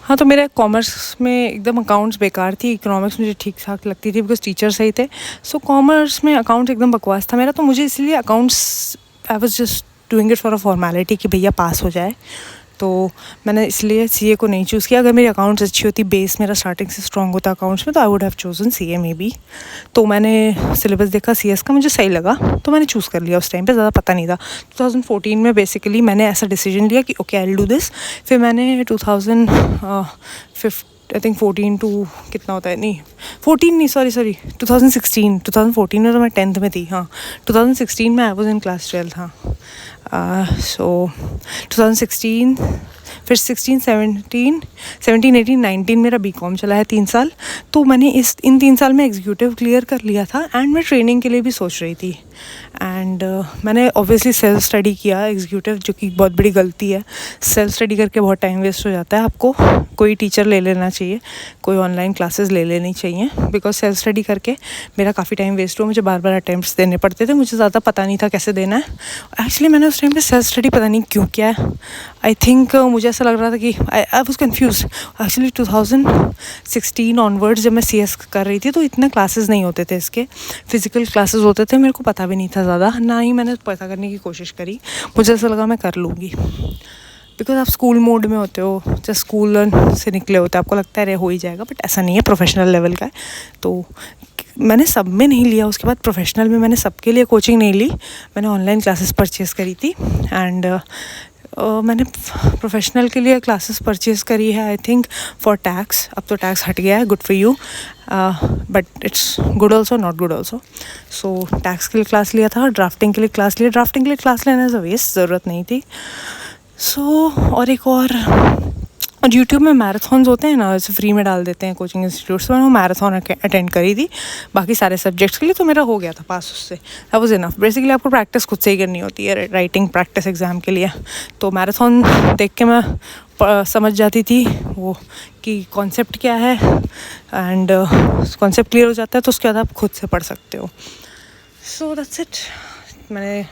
हाँ, तो मेरा कॉमर्स में एकदम अकाउंट्स बेकार थी, इकोनॉमिक्स मुझे ठीक-ठाक लगती थी बिकॉज़ टीचर सही थे। सो कॉमर्स में अकाउंट्स एकदम बकवास था मेरा, तो मुझे इसलिए accounts I was just doing it for a formality कि भैया पास हो जाए। तो मैंने इसलिए सीए को नहीं चूज़ किया। अगर मेरी अकाउंट्स अच्छी होती, बेस मेरा स्टार्टिंग से स्ट्रॉन्ग होता अकाउंट्स में, तो I would have chosen CA may be. तो मैंने सिलेबस देखा सीएस का, मुझे सही लगा तो मैंने चूज़ कर लिया। उस टाइम पे ज़्यादा पता नहीं था। 2014 में बेसिकली मैंने ऐसा डिसीजन लिया कि okay I will do this. फिर मैंने 14 टू कितना होता है, नहीं 14 नहीं, सॉरी 2014 में तो मैं 10th में थी। हाँ, 2016 में आई वॉज इन क्लास 12। हाँ, सो 2016, फिर 16, 17, 18, 19 मेरा बीकॉम चला है 3 साल। तो मैंने इन 3 साल में एग्जीक्यूटिव क्लियर कर लिया था एंड मैं ट्रेनिंग के लिए भी सोच रही थी। एंड मैंने ऑब्वियसली सेल्फ स्टडी किया एग्जीक्यूटिव, जो कि बहुत बड़ी गलती है। सेल्फ स्टडी करके बहुत टाइम वेस्ट हो जाता है। आपको कोई टीचर ले लेना चाहिए, कोई ऑनलाइन क्लासेस ले लेनी चाहिए, बिकॉज सेल्फ स्टडी करके मेरा काफ़ी टाइम वेस्ट हुआ। मुझे बार बार अटैम्प्ट्स देने पड़ते थे, मुझे ज़्यादा पता नहीं था कैसे देना है। एक्चुअली मैंने उस टाइम पे सेल्फ स्टडी पता नहीं क्यों किया है। आई थिंक मुझे ऐसा लग रहा था कि I was confuse. Actually 2016 onwards जब मैं CS कर रही थी तो इतने क्लासेस नहीं होते थे, इसके फिज़िकल क्लासेस होते थे। मेरे को पता भी नहीं था ज़्यादा, ना ही मैंने पता करने की कोशिश करी। मुझे ऐसा लगा मैं कर लूँगी, बिकॉज आप स्कूल मोड में होते हो, जब स्कूल से निकले होते हैं, आपको लगता है अरे हो ही जाएगा, बट ऐसा नहीं है, प्रोफेशनल लेवल का है। तो मैंने सब में नहीं लिया। उसके बाद प्रोफेशनल में मैंने सबके लिए कोचिंग नहीं ली, मैंने ऑनलाइन क्लासेस परचेज़ करी थी। एंड मैंने प्रोफेशनल के लिए क्लासेस परचेज़ करी है आई थिंक फॉर टैक्स। अब तो टैक्स हट गया है, good for you, but it's good also not good also. So tax के लिए क्लास लिया था, ड्राफ्टिंग के लिए क्लास लिया। ड्राफ्टिंग के लिए क्लास लेने से वेस्ट, ज़रूरत नहीं थी। सो और एक और यूट्यूब में मैराथॉन्स होते हैं ना, जैसे फ्री में डाल देते हैं कोचिंग इंस्टीट्यूट्स, मैंने वो मैराथन अटेंड करी थी बाकी सारे सब्जेक्ट्स के लिए, तो मेरा हो गया था पास उससे। That was enough. बेसिकली आपको प्रैक्टिस खुद से ही करनी होती है, राइटिंग प्रैक्टिस एग्ज़ाम के लिए। तो मैराथन देख के मैं समझ जाती थी वो कि कॉन्सेप्ट क्या है, एंड कॉन्सेप्ट क्लियर हो जाता है तो उसके बाद आप खुद से पढ़ सकते हो। So that's it. मैंने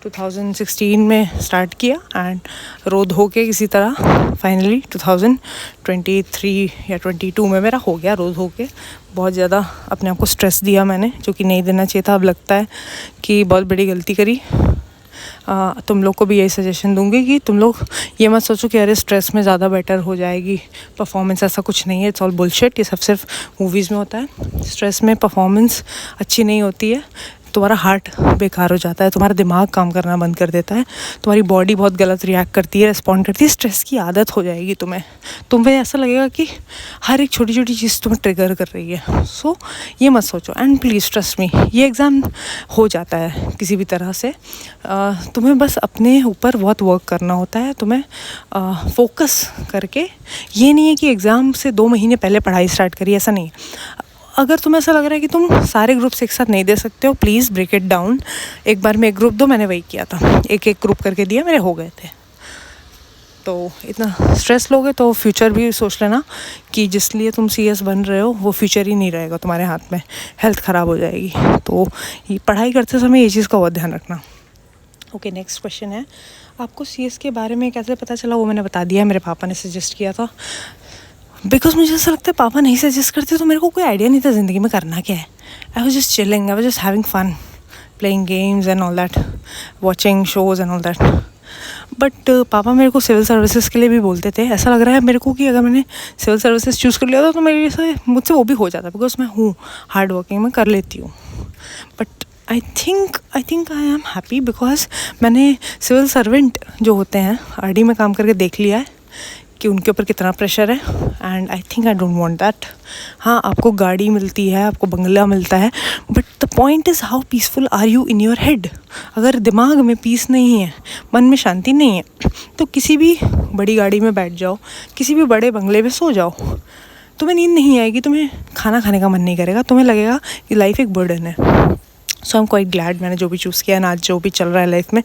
2016 में स्टार्ट किया एंड रो धो के किसी तरह फाइनली 2023 या 22 में मेरा हो गया रो धो के। बहुत ज़्यादा अपने आप को स्ट्रेस दिया मैंने, जो कि नहीं देना चाहिए था। अब लगता है कि बहुत बड़ी गलती करी। तुम लोग को भी यही सजेशन दूंगी कि तुम लोग ये मत सोचो कि अरे स्ट्रेस में ज़्यादा बेटर हो जाएगी परफॉर्मेंस, ऐसा कुछ नहीं है। It's all bullshit. ये सब सिर्फ मूवीज़ में होता है। स्ट्रेस में परफॉर्मेंस अच्छी नहीं होती है, तुम्हारा हार्ट बेकार हो जाता है, तुम्हारा दिमाग काम करना बंद कर देता है, तुम्हारी बॉडी बहुत गलत रिएक्ट करती है, रिस्पॉन्ड करती है। स्ट्रेस की आदत हो जाएगी तुम्हें ऐसा लगेगा कि हर एक छोटी छोटी चीज़ तुम्हें ट्रिगर कर रही है। सो ये मत सोचो एंड प्लीज़ ट्रस्ट मी, ये एग्ज़ाम हो जाता है किसी भी तरह से। तुम्हें बस अपने ऊपर बहुत वर्क करना होता है, तुम्हें फोकस करके। ये नहीं है कि एग्ज़ाम से 2 महीने पहले पढ़ाई स्टार्ट करी, ऐसा नहीं है। अगर तुम्हें ऐसा लग रहा है कि तुम सारे ग्रुप्स एक साथ नहीं दे सकते हो, प्लीज़ ब्रेक इट डाउन। एक बार में एक ग्रुप दो, मैंने वही किया था, एक ग्रुप करके दिया, मेरे हो गए थे। तो इतना स्ट्रेस लोगे तो फ्यूचर भी सोच लेना कि जिस लिए तुम CS बन रहे हो वो फ्यूचर ही नहीं रहेगा तुम्हारे हाथ में, हेल्थ ख़राब हो जाएगी। तो ये पढ़ाई करते समय ये चीज़ का बहुत ध्यान रखना। ओके, नेक्स्ट क्वेश्चन है, आपको CS के बारे में कैसे पता चला? वो मैंने बता दिया, मेरे पापा ने सजेस्ट किया था। बिकॉज मुझे ऐसा लगता है पापा नहीं सजेस्ट करते तो मेरे को कोई आइडिया नहीं था ज़िंदगी में करना क्या है। I was just chilling, I was just having fun, playing games and all that, watching shows and all that. But पापा मेरे को सिविल सर्विसेज के लिए भी बोलते थे। ऐसा लग रहा है मेरे को कि अगर मैंने सिविल सर्विसेज चूज़ कर लिया था तो मेरे से मुझसे वो भी हो जाता, बिकॉज मैं हूँ हार्ड वर्किंग, मैं कर लेती हूँ। But I think I am happy because मैंने सिविल सर्वेंट जो होते हैं RD में काम करके देख लिया है कि उनके ऊपर कितना प्रेशर है, and I think I don't want that. हाँ, आपको गाड़ी मिलती है, आपको बंगला मिलता है, but the point is how peaceful are you in your head. अगर दिमाग में पीस नहीं है, मन में शांति नहीं है, तो किसी भी बड़ी गाड़ी में बैठ जाओ, किसी भी बड़े बंगले में सो जाओ, तुम्हें नींद नहीं आएगी, तुम्हें खाना खाने का मन नहीं करेगा, तुम्हें लगेगा कि लाइफ एक बर्डन है। सो आई एम क्वाइट ग्लैड मैंने जो भी चूज़ किया ना, आज जो भी चल रहा है लाइफ में,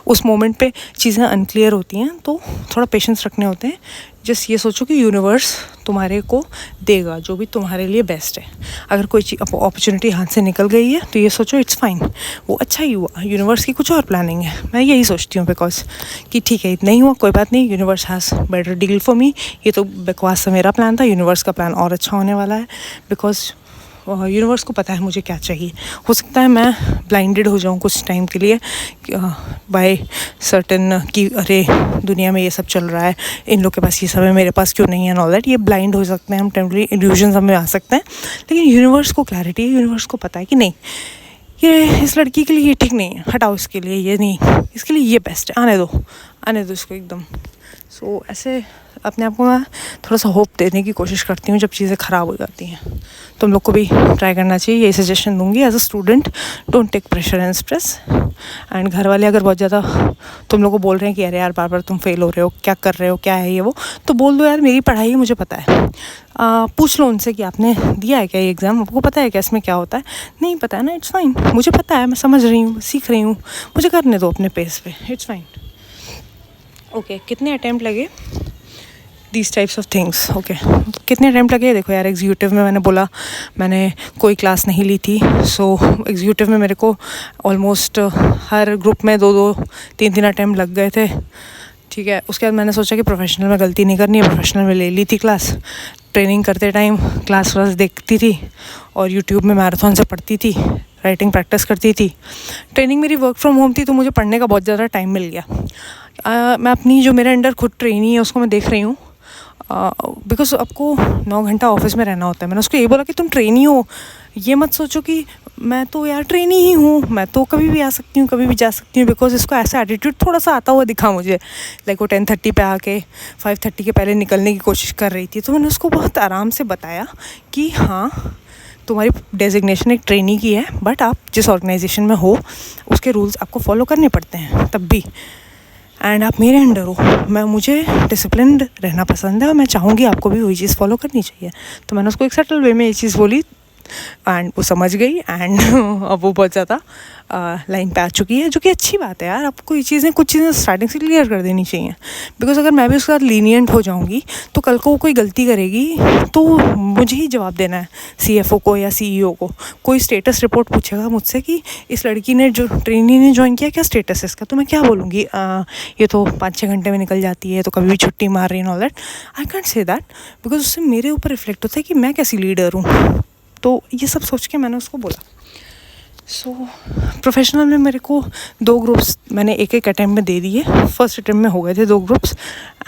उस मोमेंट पे चीज़ें अनक्लियर होती हैं तो थोड़ा पेशेंस रखने होते हैं। जस्ट ये सोचो कि यूनिवर्स तुम्हारे को देगा जो भी तुम्हारे लिए बेस्ट है। अगर कोई चीज़ अपॉर्चुनिटी हाथ से निकल गई है तो ये सोचो इट्स फाइन, वो अच्छा ही हुआ, यूनिवर्स की कुछ और प्लानिंग है। मैं यही सोचती हूँ बिकॉज कि ठीक है नहीं हुआ कोई बात नहीं, universe has better deal for me. ये तो बकवास से मेरा प्लान था, यूनिवर्स का प्लान और अच्छा होने वाला है बिकॉज यूनिवर्स को पता है मुझे क्या चाहिए। हो सकता है मैं ब्लाइंडेड हो जाऊँ कुछ टाइम के लिए बाय सर्टन कि अरे दुनिया में ये सब चल रहा है, इन लोग के पास ये सब है, मेरे पास क्यों नहीं है, ऑल दैट। ये ब्लाइंड हो सकते हैं हम, टेम्पररी इल्यूजन्स हमें आ सकते हैं, लेकिन यूनिवर्स को क्लैरिटी है, यूनिवर्स को पता है कि नहीं ये इस लड़की के लिए ये ठीक नहीं है, हटाओ इसके लिए ये नहीं, इसके लिए ये बेस्ट है, आने दो इसको एकदम। सो ऐसे अपने आप को मैं थोड़ा सा होप देने की कोशिश करती हूँ जब चीज़ें ख़राब हो जाती हैं। तुम लोग को भी ट्राई करना चाहिए, यही सजेशन दूंगी as a student. Don't take pressure and stress. And घर वाले अगर बहुत ज़्यादा तुम लोग को बोल रहे हैं कि अरे यार बार बार तुम फेल हो रहे हो, क्या कर रहे हो, क्या है ये वो, तो बोल दो यार मेरी पढ़ाई है, मुझे पता है। पूछ लो उनसे कि आपने दिया है क्या ये एग्ज़ाम, आपको पता है क्या इसमें क्या होता है, नहीं पता है ना, इट्स फाइन, मुझे पता है, मैं समझ रही हूँ, सीख रही हूँ, मुझे करने दो अपने पेस पे, इट्स फाइन। ओके कितने अटैम्प्ट लगे, these types of things. Okay कितने अटैम्प्ट लगे, देखो यार एग्जीक्यूटिव में मैंने बोला मैंने कोई क्लास नहीं ली थी, सो एग्जीक्यूटिव में मेरे को ऑलमोस्ट हर ग्रुप में 2-3 अटैम्प्ट लग गए थे, ठीक है। उसके बाद मैंने सोचा कि प्रोफेशनल में गलती नहीं करनी है, प्रोफेशनल में ले ली थी क्लास, ट्रेनिंग करते टाइम क्लास व्लास देखती थी और यूट्यूब में मैराथन से पढ़ती थी, राइटिंग प्रैक्टिस करती थी। ट्रेनिंग मेरी वर्क फ्रॉम होम थी तो मुझे पढ़ने का बहुत ज़्यादा टाइम मिल गया। मैं अपनी जो मेरे अंडर खुद ट्रेनी है उसको मैं देख रही हूँ, बिकॉज आपको 9 घंटा ऑफिस में रहना होता है। मैंने उसको ये बोला कि तुम ट्रेनी हो, ये मत सोचो कि मैं तो यार ट्रेनी ही हूँ, मैं तो कभी भी आ सकती हूँ, कभी भी जा सकती हूँ। बिकॉज इसको ऐसा एटीट्यूड थोड़ा सा आता हुआ दिखा मुझे, लाइक वो 10:30 पे आके 5:30 के पहले निकलने की कोशिश कर रही थी। तो मैंने उसको बहुत आराम से बताया कि हाँ तुम्हारी डेजिग्नेशन एक ट्रेनी की है, बट आप जिस ऑर्गेनाइजेशन में हो उसके रूल्स आपको फॉलो करने पड़ते हैं तब भी, एंड आप मेरे अंडर हो, मुझे डिसिप्लिन रहना पसंद है और मैं चाहूँगी आपको भी वही चीज़ फॉलो करनी चाहिए। तो मैंने उसको एक सटल वे में ये चीज़ बोली एंड वो समझ गई एंड अब वो बहुत ज़्यादा लाइन पे आ चुकी है, जो कि अच्छी बात है यार। आपको ये चीज़ें कुछ चीज़ें स्टार्टिंग से क्लियर कर देनी चाहिए, बिकॉज अगर मैं भी उसके साथ लीनियंट हो जाऊँगी तो कल को वो कोई गलती करेगी तो मुझे ही जवाब देना है, CFO को या CEO को। कोई स्टेटस रिपोर्ट पूछेगा मुझसे कि इस लड़की ने जो ट्रेनी ने ज्वाइन किया क्या स्टेटस है इसका, तो मैं क्या बोलूँगी, ये तो 5-6 घंटे में निकल जाती है, तो कभी भी छुट्टी मार रही है, all that. I can't say that because उससे मेरे ऊपर रिफ्लेक्ट होता है कि मैं कैसी लीडर हूँ। तो ये सब सोच के मैंने उसको बोला। सो प्रोफेशनल में मेरे को 2 ग्रुप्स मैंने एक अटैम्प्ट में दे दिए। फर्स्ट अटैम्प्ट में हो गए थे 2 ग्रुप्स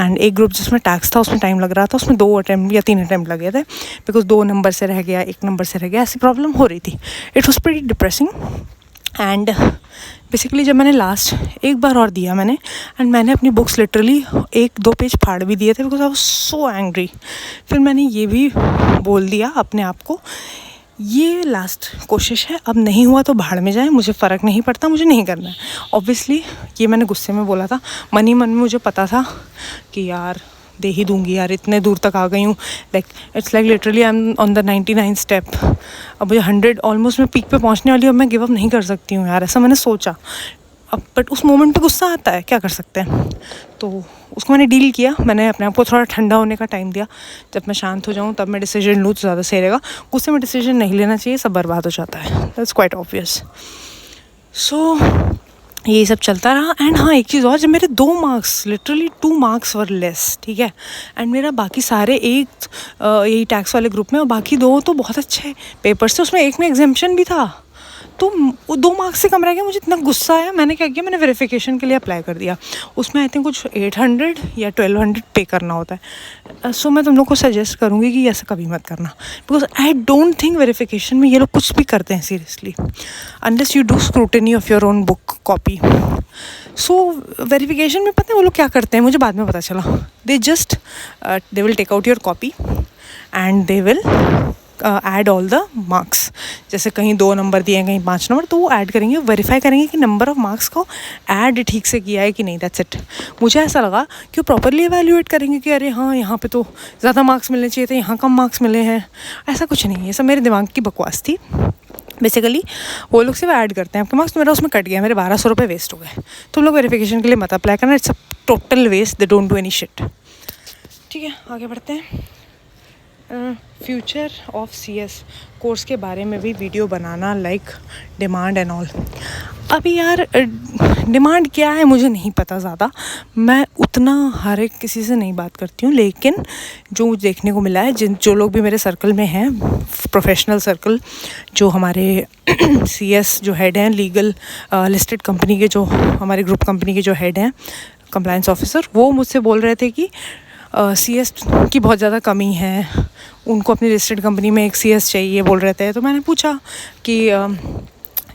एंड एक ग्रुप जिसमें टैक्स था उसमें टाइम लग रहा था, उसमें 2 अटैम्प्ट या 3 अटैम्प्ट लगे थे, बिकॉज 2 नंबर से रह गया, 1 नंबर से रह गया, ऐसी प्रॉब्लम हो रही थी। It was pretty depressing and basically जब मैंने लास्ट एक बार और दिया मैंने अपनी बुक्स लिटरली 1-2 पेज फाड़ भी दिए थे, because I was so angry. फिर मैंने ये भी बोल दिया अपने आप को, ये लास्ट कोशिश है, अब नहीं हुआ तो भाड़ में जाए, मुझे फ़र्क नहीं पड़ता, मुझे नहीं करना है। ऑब्वियसली ये मैंने गुस्से में बोला था, मन ही मन में मुझे पता था कि यार दे ही दूंगी यार, इतने दूर तक आ गई हूँ, like it's like literally I am on the 99 step. अब मुझे 100 ऑलमोस्ट मैं पीक पे पहुँचने वाली हूँ, अब मैं गिव अप नहीं कर सकती हूँ यार, ऐसा मैंने सोचा। अब बट उस मोमेंट पे गुस्सा आता है, क्या कर सकते हैं। तो उसको मैंने डील किया, मैंने अपने आप को थोड़ा ठंडा होने का टाइम दिया, जब मैं शांत हो जाऊँ तब मैं डिसीजन लूँ तो ज़्यादा सही रहेगा। गुस्से में डिसीजन नहीं लेना चाहिए, सब बर्बाद हो जाता है, दैट्स क्वाइट ऑब्वियस। सो यही सब चलता रहा एंड हाँ एक चीज़ और, जब मेरे 2 मार्क्स लिटरली 2 मार्क्स वर लेस, ठीक है, एंड मेरा बाकी सारे एक यही टैक्स वाले ग्रुप में और बाकी 2 तो बहुत अच्छे पेपर्स थे, उसमें एक में एग्जाम्पशन भी था, तो वो 2 मार्क्स से कम रह गया। मुझे इतना गुस्सा आया, मैंने क्या किया, मैंने वेरिफिकेशन के लिए अप्लाई कर दिया। उसमें आई थिंक कुछ 800 या 1200 पे करना होता है। सो मैं तुम लोग को सजेस्ट करूँगी कि ऐसा कभी मत करना, because I don't think verification में ये लोग कुछ भी करते हैं seriously, unless you do scrutiny of your own book copy. So verification में पता है वो लोग क्या करते हैं, मुझे बाद में पता चला, they will take out your copy and they will add all the marks. जैसे कहीं 2 नंबर दिए हैं, कहीं 5 नंबर, तो वो ऐड करेंगे, वेरीफाई करेंगे कि नंबर ऑफ मार्क्स को ऐड ठीक से किया है कि नहीं, दैट्स इट। मुझे ऐसा लगा कि वो प्रॉपरली एवेल्यूएट करेंगे कि अरे हाँ यहाँ पे तो ज़्यादा मार्क्स मिलने चाहिए थे, यहाँ कम मार्क्स मिले हैं। ऐसा कुछ नहीं है, ये सब मेरे दिमाग की बकवास थी। बेसिकली वो लोग सिर्फ ऐड करते हैं आपके मार्क्स, तो मेरा उसमें कट गया, मेरे 1200 रुपये वेस्ट हो गए। तुम लोग वेरिफिकेशन के लिए मत अप्लाई करना, it's a total waste, they don't do any shit. ठीक है, आगे बढ़ते हैं। फ्यूचर ऑफ CS कोर्स के बारे में भी video banana, like demand and all. अभी यार डिमांड क्या है मुझे नहीं पता ज़्यादा, मैं उतना हर एक किसी से नहीं बात करती हूँ, लेकिन जो मुझे देखने को मिला है, जो लोग भी मेरे सर्कल में हैं, प्रोफेशनल सर्कल, जो हमारे CS जो हेड हैं, लीगल लिस्टेड कंपनी के, जो हमारे ग्रुप कंपनी के जो हेड हैं, कंप्लायंस ऑफिसर, वो मुझसे बोल रहे थे कि CS की बहुत ज़्यादा कमी है, उनको अपनी लिस्टेड कंपनी में एक CS चाहिए बोल रहे थे। तो मैंने पूछा कि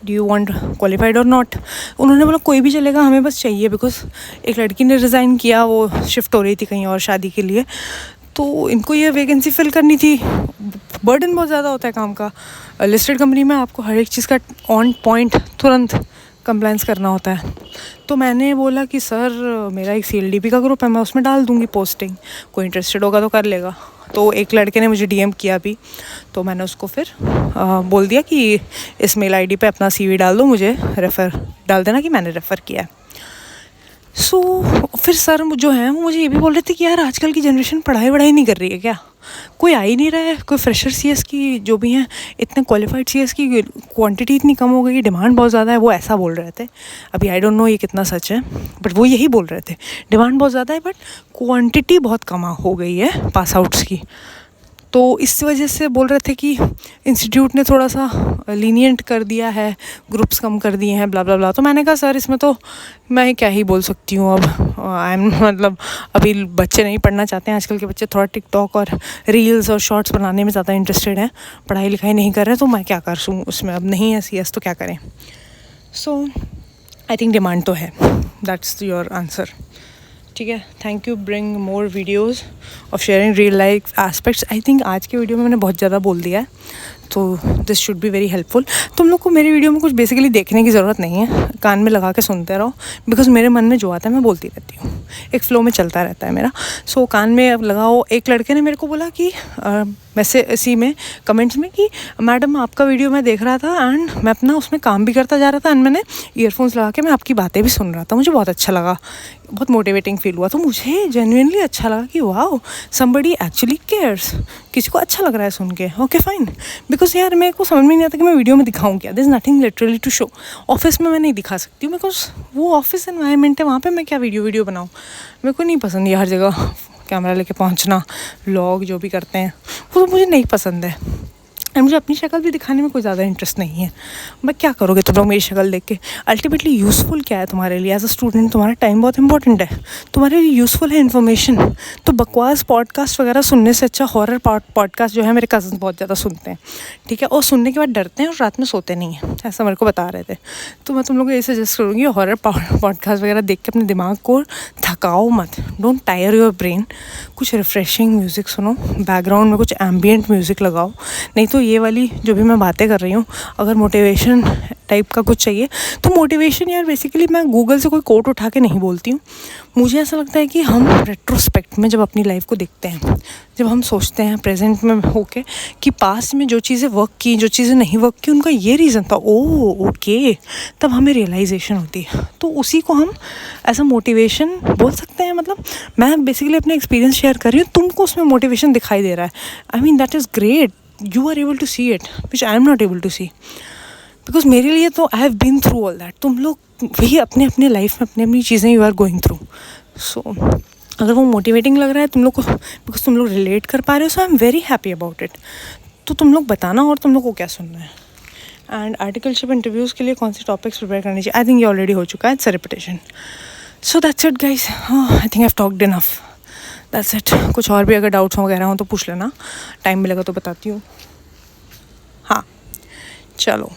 डू यू वांट क्वालिफाइड और नॉट। उन्होंने बोला कोई भी चलेगा, हमें बस चाहिए, बिकॉज एक लड़की ने रिज़ाइन किया, वो शिफ्ट हो रही थी कहीं और शादी के लिए, तो इनको ये वैकेंसी फिल करनी थी। बर्डन बहुत ज़्यादा होता है काम का, लिस्टेड कंपनी में आपको हर एक चीज़ का ऑन पॉइंट तुरंत कंप्लायंस करना होता है। तो मैंने बोला कि सर मेरा एक CLDP का ग्रुप है, मैं उसमें डाल दूँगी पोस्टिंग, कोई इंटरेस्टेड होगा तो कर लेगा। तो एक लड़के ने मुझे DM किया अभी, तो मैंने उसको फिर बोल दिया कि इस मेल ID पे अपना CV डाल दो, मुझे रेफ़र डाल देना कि मैंने रेफ़र किया है। फिर सर जो हैं वो मुझे ये भी बोल रहे थे कि यार आजकल की जनरेशन पढ़ाई नहीं कर रही है क्या, कोई आ ही नहीं रहा है, कोई फ्रेशर CS की जो भी हैं, इतने क्वालिफाइड CS की क्वांटिटी इतनी कम हो गई, डिमांड बहुत ज़्यादा है। वो ऐसा बोल रहे थे। अभी आई डोंट नो ये कितना सच है, बट वो यही बोल रहे थे, डिमांड बहुत ज़्यादा है बट क्वांटिटी बहुत कम हो गई है पास आउट्स की। तो इस वजह से बोल रहे थे कि इंस्टीट्यूट ने थोड़ा सा लीनियंट कर दिया है, ग्रुप्स कम कर दिए हैं, ब्ला ब्ला ब्ला। तो मैंने कहा सर इसमें तो मैं क्या ही बोल सकती हूँ अब, आई एम मतलब अभी बच्चे नहीं पढ़ना चाहते हैं, आजकल के बच्चे थोड़ा टिकटॉक और रील्स और शॉर्ट्स बनाने में ज़्यादा इंटरेस्टेड हैं, पढ़ाई लिखाई नहीं कर रहे, तो मैं क्या कर सूँ उसमें, अब नहीं है CS तो क्या करें। सो आई थिंक डिमांड तो है, दैट्स योर आंसर। ठीक है, thank you, bring more videos of sharing real life aspects. I think आज के वीडियो में मैंने बहुत ज़्यादा बोल दिया है, तो this should be very helpful. तुम लोग को मेरी वीडियो में कुछ बेसिकली देखने की ज़रूरत नहीं है, कान में लगा के सुनते रहो, बिकॉज मेरे मन में जो आता है मैं बोलती रहती हूँ, एक फ़्लो में चलता रहता है मेरा। सो कान में लगाओ। एक लड़के ने मेरे को बोला कि वैसे इसी में कमेंट्स में कि मैडम आपका वीडियो मैं देख रहा था एंड मैं अपना उसमें काम भी करता जा रहा था एंड मैंने ईयरफोन्स लगा के मैं आपकी बातें भी सुन रहा था, मुझे बहुत अच्छा लगा, बहुत मोटिवेटिंग फील हुआ। तो मुझे जेन्युइनली अच्छा लगा कि वाओ, समबडी एक्चुअली केयर्स, किसी को अच्छा लग रहा है सुन के। ओके फाइन, बिकॉज यार मेरे को समझ में नहीं आता कि मैं वीडियो में दिखाऊं क्या, there is nothing literally to show. Office में मैं नहीं दिखा सकती हूँ, बिकॉज वो ऑफिस एनवायरनमेंट है, वहाँ पे मैं क्या वीडियो बनाऊँ, मेरे को नहीं पसंद ये हर जगह कैमरा लेके पहुँचना, व्लॉग जो भी करते हैं वो तो मुझे नहीं पसंद है। एंड मुझे अपनी शक्ल भी दिखाने में कोई ज़्यादा इंटरेस्ट नहीं है। मैं क्या करोगे तुम लोग मेरी शक्ल देख के, अल्टीमेटली यूज़फुल क्या है तुम्हारे लिए एज अ स्टूडेंट, तुम्हारा टाइम बहुत इंपॉर्टेंट है, तुम्हारे लिए यूज़फुल है इन्फॉर्मेशन। तो बकवास पॉडकास्ट वगैरह सुनने से अच्छा हॉरर पॉडकास्ट जो है मेरे कज़न बहुत ज़्यादा सुनते हैं, ठीक है, और सुनने के बाद डरते हैं और रात में सोते नहीं हैं, ऐसा मेरे को बता रहे थे। तो मैं तुम लोग को ये सजेस्ट करूँगी, हॉरर पॉडकास्ट वगैरह देख के अपने दिमाग को थकाओ मत, डोंट टायर योर ब्रेन, कुछ रिफ्रेशिंग म्यूज़िक सुनो, बैकग्राउंड में कुछ एम्बियंट म्यूज़िक लगाओ। नहीं तो ये वाली जो भी मैं बातें कर रही हूँ, अगर मोटिवेशन टाइप का कुछ चाहिए तो मोटिवेशन यार बेसिकली मैं गूगल से कोई कोट उठा के नहीं बोलती हूँ। मुझे ऐसा लगता है कि हम रेट्रोस्पेक्ट में जब अपनी लाइफ को देखते हैं, जब हम सोचते हैं प्रेजेंट में होके कि पास्ट में जो चीज़ें वर्क की, जो चीज़ें नहीं वर्क की, उनका ये रीज़न था, ओह ओके, तब हमें रियलाइजेशन होती है। तो उसी को हम ऐसा मोटिवेशन बोल सकते हैं। मतलब मैं बेसिकली अपना एक्सपीरियंस शेयर कर रही हूँ, तुमको उसमें मोटिवेशन दिखाई दे रहा है, I mean that is great, you are able to see it which I am not able to see, because मेरे लिए तो I have been through all that। तुम लोग वही अपने अपने लाइफ में अपनी अपनी चीज़ें you are going through। so अगर वो मोटिवेटिंग लग रहा है तुम लोग को, बिकॉज तुम लोग रिलेट कर पा रहे हो, so I am very happy about it. तो तुम लोग बताना और तुम लोग को क्या सुनना है। एंड आर्टिकलशिप इंटरव्यूज़ के लिए कौन से टॉपिक्स प्रिपेयर करनी चाहिए, आई थिंक ये ऑलरेडी हो चुका है, it's a repetition. So that's it guys, I think I have talked enough, that's it. कुछ और भी अगर डाउट्स वगैरह हो तो पूछ लेना, टाइम मिलेगा तो बताती हूँ। हाँ चलो,